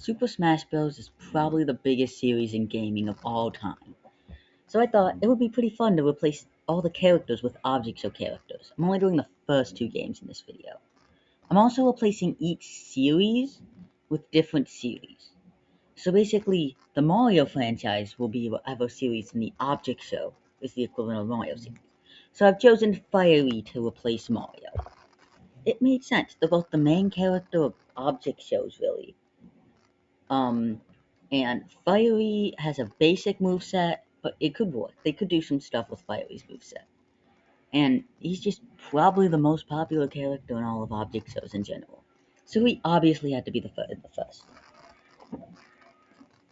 Super Smash Bros. Is probably the biggest series in gaming of all time. So I thought it would be pretty fun to replace all the characters with Object Show characters. I'm only doing the first two games in this video. I'm also replacing each series with different series. So basically, the Mario franchise will be whatever series in the Object Show is the equivalent of Mario series. So I've chosen Fiery to replace Mario. It made sense. They're both the main character of Object Shows, really. And Fiery has a basic moveset, but it could work. They could do some stuff with Fiery's moveset. And he's just probably the most popular character in all of Object Shows in general. So he obviously had to be the first.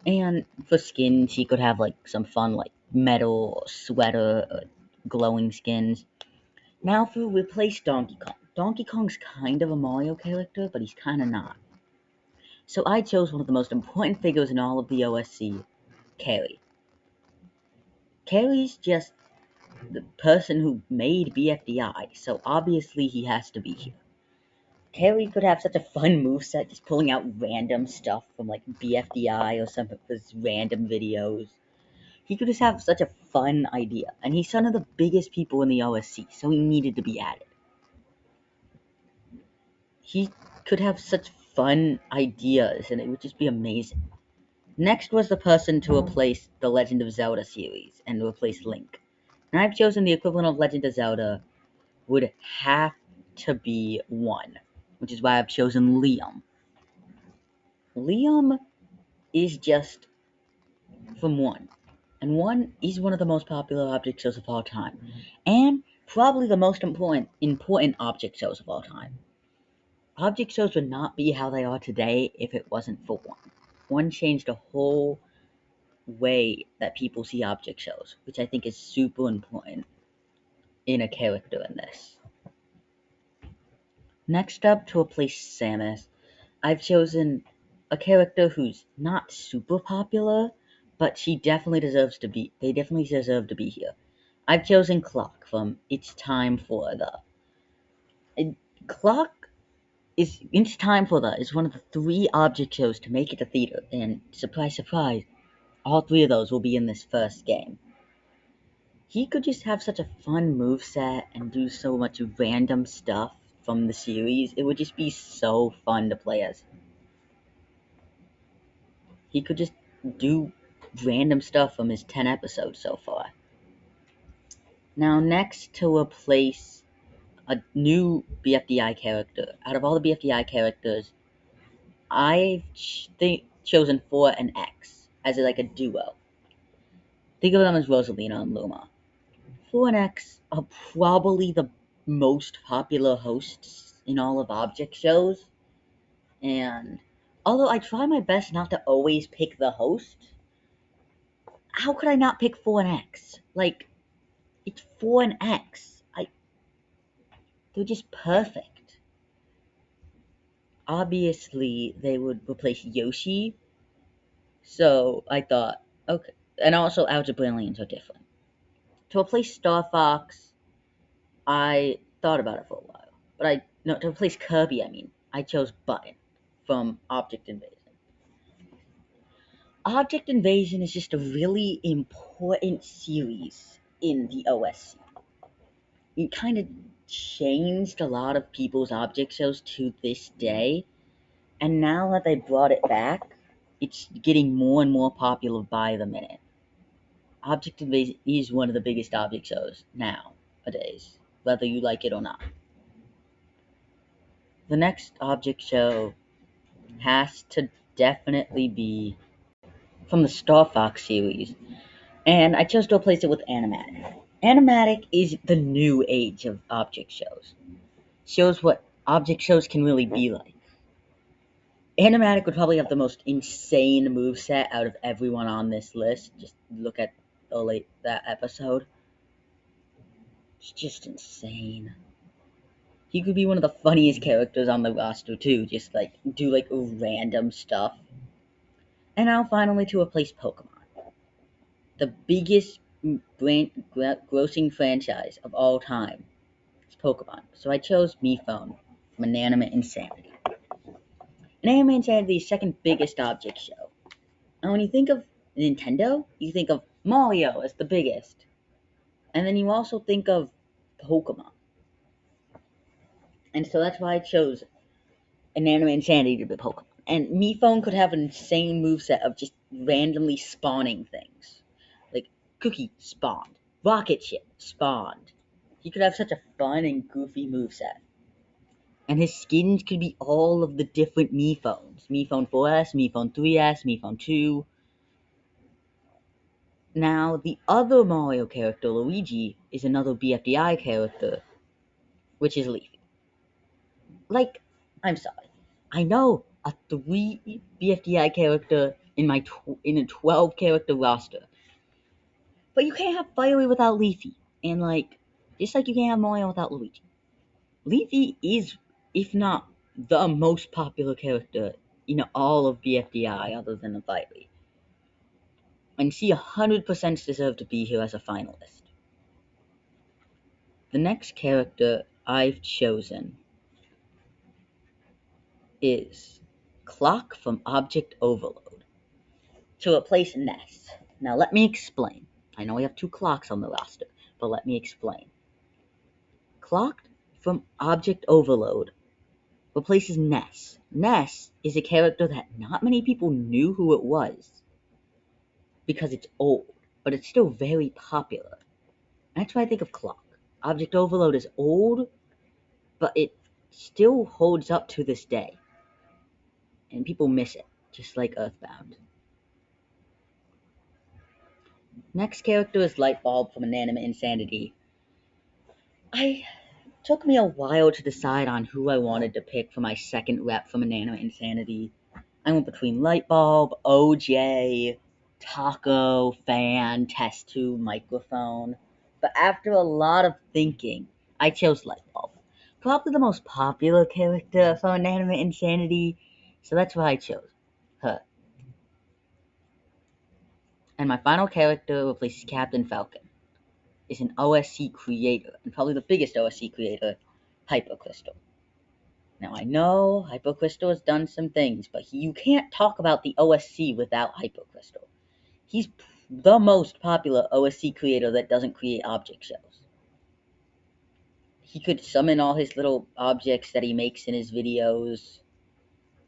And for skins, he could have like some fun like metal or sweater or glowing skins. Now for replace Donkey Kong. Donkey Kong's kind of a Mario character, but he's kind of not. So I chose one of the most important figures in all of the OSC, Carrie. Carrie's just the person who made BFDI, so obviously he has to be here. Carrie could have such a fun moveset, just pulling out random stuff from like BFDI or some of his random videos. He could just have such a fun idea, and he's one of the biggest people in the OSC, so he needed to be added. He could have such fun ideas, and it would just be amazing. Next was the person to replace the Legend of Zelda series and replace Link. And I've chosen the equivalent of Legend of Zelda would have to be 1, which is why I've chosen Liam. Liam is just from 1. And 1 is one of the most popular object shows of all time. And probably the most important object shows of all time. Object shows would not be how they are today if it wasn't for 1. 1 changed the whole way that people see object shows, which I think is super important in a character in this. Next up, to replace Samus, I've chosen a character who's not super popular, but they definitely deserve to be here. I've chosen Clock from It's Time for the. Clock is It's Time for the is one of the 3 object shows to make it to theater, and surprise, surprise, all 3 of those will be in this first game. He could just have such a fun moveset and do so much random stuff from the series. It would just be so fun to play as. He could just do random stuff from his 10 episodes so far. Now next, to replace a new BFDI character. Out of all the BFDI characters, I've chosen 4 and X as like a duo. Think of them as Rosalina and Luma. 4 and X are probably the most popular hosts in all of object shows, and although I try my best not to always pick the host, how could I not pick 4 and X? Like, it's 4 and X. They're just perfect. Obviously, they would replace Yoshi, so I thought, okay. And also, Algebra Aliens are different. To replace Star Fox, I thought about it for a while. To replace Kirby, I chose Button from Object Invasion. Object Invasion is just a really important series in the OSC. It kind of changed a lot of people's object shows to this day, and now that they brought it back, it's getting more and more popular by the minute. Object Invasion is one of the biggest object shows nowadays, whether you like it or not. The next object show has to definitely be from the Star Fox series, and I chose to replace it with Animatic. Animatic is the new age of object shows. Shows what object shows can really be like. Animatic would probably have the most insane moveset out of everyone on this list. Just look at that episode. It's just insane. He could be one of the funniest characters on the roster too, just like do like random stuff. And now finally, to replace Pokemon. The biggest grossing franchise of all time is Pokemon. So I chose Miphone from Inanimate Insanity. Anime Insanity is the second biggest object show. And when you think of Nintendo, you think of Mario as the biggest. And then you also think of Pokemon. And so that's why I chose an Anime Insanity to be Pokemon. And Miphone could have an insane moveset of just randomly spawning things. Like Cookie spawned, Rocket Ship spawned. He could have such a fun and goofy moveset. And his skins could be all of the different Miphones. Miphone 4S, Miphone 3S, Miphone 2. Now, the other Mario character, Luigi, is another BFDI character, which is Leafy. Like, I'm sorry. I know a 3 BFDI character in a 12 character roster. But you can't have Fiery without Leafy. And just like you can't have Mario without Luigi. Leafy is, if not the most popular character in all of BFDI other than the Fiery. And she 100% deserved to be here as a finalist. The next character I've chosen is Clock from Object Overload to replace Ness. Now let me explain. I know we have 2 clocks on the roster, but let me explain. Clock from Object Overload replaces Ness. Ness is a character that not many people knew who it was because it's old, but it's still very popular. That's why I think of Clock. Object Overload is old, but it still holds up to this day. And people miss it, just like Earthbound. Next character is Lightbulb from Anime Insanity. It took me a while to decide on who I wanted to pick for my second rep from Anime Insanity. I went between Lightbulb, OJ, Taco, Fan, Test Tube, Microphone. But after a lot of thinking, I chose Lightbulb. Probably the most popular character from Anime Insanity, so that's why I chose her. And my final character replaces Captain Falcon. Is an OSC creator, and probably the biggest OSC creator, Hypercrystal. Now I know Hypercrystal has done some things, but you can't talk about the OSC without Hypercrystal. He's the most popular OSC creator that doesn't create object shows. He could summon all his little objects that he makes in his videos,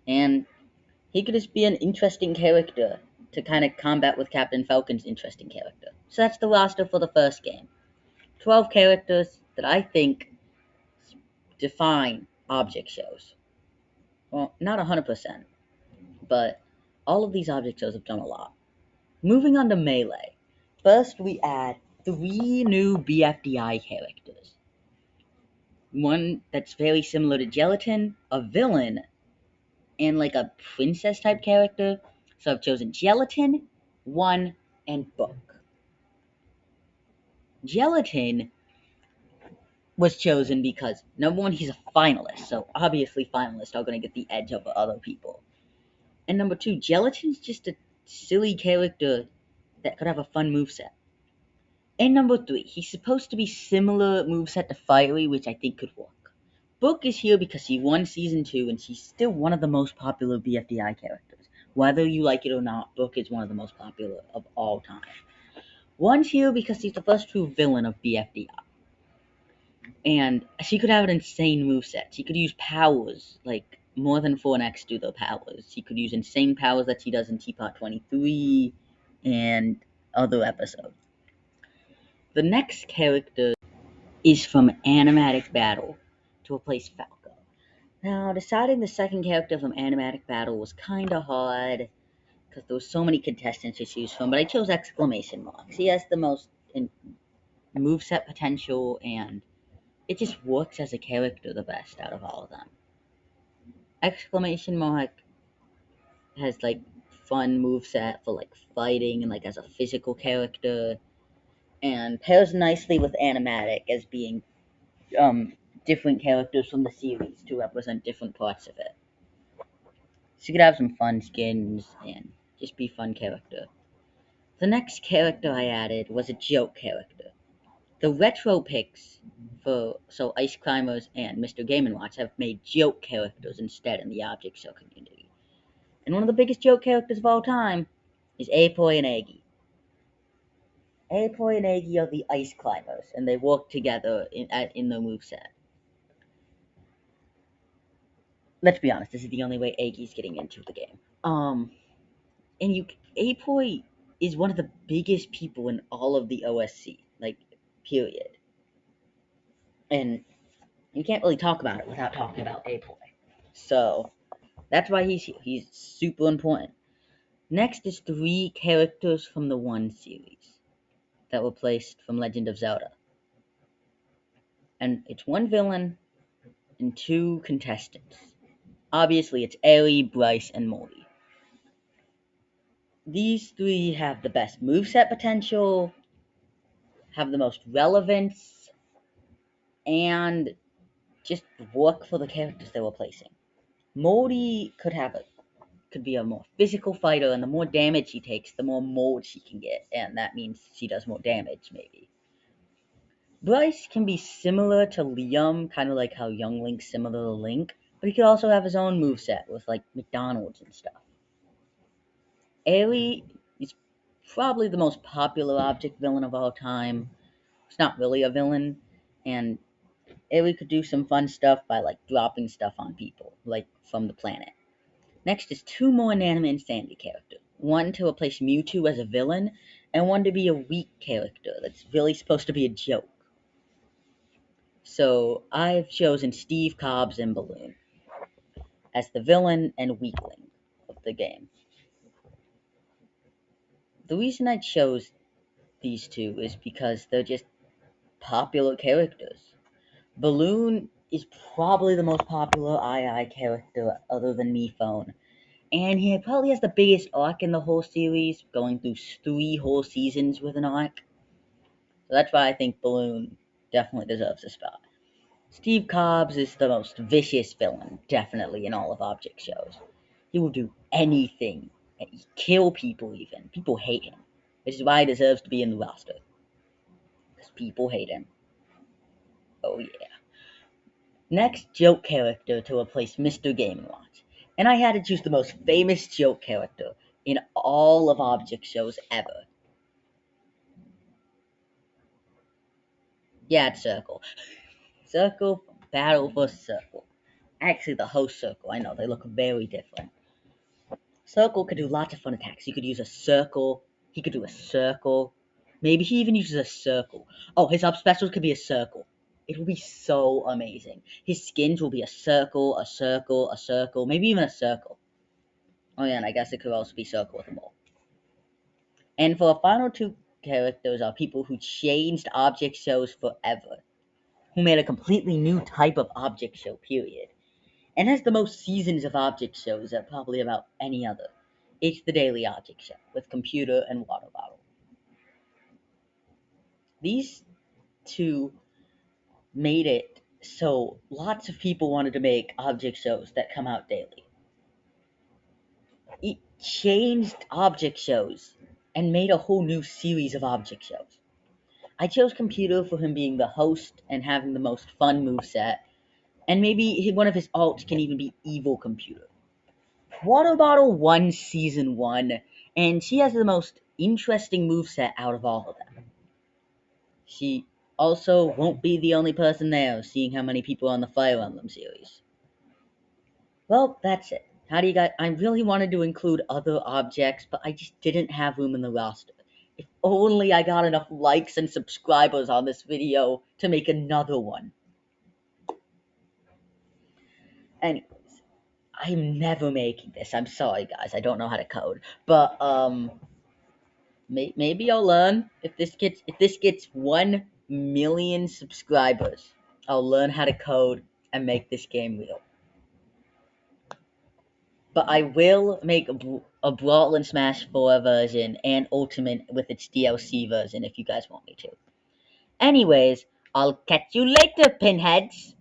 and he could just be an interesting character to kind of combat with Captain Falcon's interesting character. So that's the roster for the first game. 12 characters that I think define object shows. Well, not 100%, but all of these object shows have done a lot. Moving on to Melee. First, we add 3 new BFDI characters. One that's very similar to Gelatin, a villain, and like a princess type character. So I've chosen Gelatin, 1, and Book. Gelatin was chosen because, number 1, he's a finalist, so obviously finalists are going to get the edge over other people. And number 2, Gelatin's just a silly character that could have a fun moveset. And number 3, he's supposed to be similar moveset to Fiery, which I think could work. Book is here because he won Season 2, and she's still one of the most popular BFDI characters. Whether you like it or not, Book is one of the most popular of all time. One's here because he's the first true villain of BFDI. And she could have an insane moveset. She could use powers, like more than 4X do their powers. She could use insane powers that she does in Teapot 23 and other episodes. The next character is from Animatic Battle to replace Falco. Now, deciding the second character from Animatic Battle was kinda hard because there were so many contestants to choose from, but I chose Exclamation Marks. He has the most moveset potential, and it just works as a character the best out of all of them. Exclamation Mark has fun moveset for fighting and as a physical character, and pairs nicely with Animatic as being different characters from the series to represent different parts of it. So you could have some fun skins and just be fun character. The next character I added was a joke character. The retro picks for Ice Climbers and Mr. Game & Watch have made joke characters instead in the object show community. And one of the biggest joke characters of all time is Apoy and Aggie. Apoy and Aggie are the ice climbers, and they work together in the moveset. Let's be honest, this is the only way Aggie's getting into the game. And Apoy is one of the biggest people in all of the OSC, like, period. And you can't really talk about it without talking about Apoy. So, that's why he's super important. Next is 3 characters from the 1 series that were placed from Legend of Zelda. And it's 1 villain and 2 contestants. Obviously, it's Ellie, Bryce, and Morty. These 3 have the best moveset potential, have the most relevance, and just work for the characters they were placing. Morty could be a more physical fighter, and the more damage she takes, the more mold she can get, and that means she does more damage, maybe. Bryce can be similar to Liam, kind of like how Young Link's similar to Link, but he could also have his own moveset with, like, McDonald's and stuff. Ellie is probably the most popular object villain of all time. It's not really a villain, and Ellie could do some fun stuff by, like, dropping stuff on people, like from the planet. Next is 2 more Inanimate Insanity characters. One to replace Mewtwo as a villain, and one to be a weak character that's really supposed to be a joke. So I've chosen Steve Cobbs and Balloon as the villain and weakling of the game. The reason I chose these 2 is because they're just popular characters. Balloon is probably the most popular II character other than Miphone, and he probably has the biggest arc in the whole series, going through 3 whole seasons with an arc. So that's why I think Balloon definitely deserves a spot. Steve Cobbs is the most vicious villain, definitely, in all of Object shows. He will do anything, and kill people even. People hate him, which is why he deserves to be in the roster. Because people hate him. Oh yeah. Next joke character to replace Mr. Game & Watch. And I had to choose the most famous joke character in all of Object shows ever. Yeah, it's Circle. Circle, Battle for Circle. Actually, the host Circle, I know, they look very different. Circle could do lots of fun attacks. You could use a circle. He could do a circle. Maybe he even uses a circle. Oh, his up specials could be a circle. It will be so amazing. His skins will be a circle, a circle, a circle, maybe even a circle. Oh yeah, and I guess it could also be circle with a mole. And for the final 2 characters are people who changed object shows forever. Who made a completely new type of object show, period. And has the most seasons of object shows of probably about any other. It's the Daily Object Show with Computer and Water Bottle. These 2 made it so lots of people wanted to make object shows that come out daily. It changed object shows and made a whole new series of object shows. I chose Computer for him being the host and having the most fun moveset, and maybe one of his alts can even be Evil Computer. Water Bottle won Season 1, and she has the most interesting moveset out of all of them. She also won't be the only person there, seeing how many people are on the Fire Emblem series. Well, that's it. How do you guys... I really wanted to include other objects, but I just didn't have room in the roster. If only I got enough likes and subscribers on this video to make another one. Anyways, I'm never making this. I'm sorry, guys. I don't know how to code. But, maybe I'll learn. If this gets 1 million subscribers, I'll learn how to code and make this game real. But I will make a Brawl and Smash 4 version and Ultimate with its DLC version if you guys want me to. Anyways, I'll catch you later, pinheads!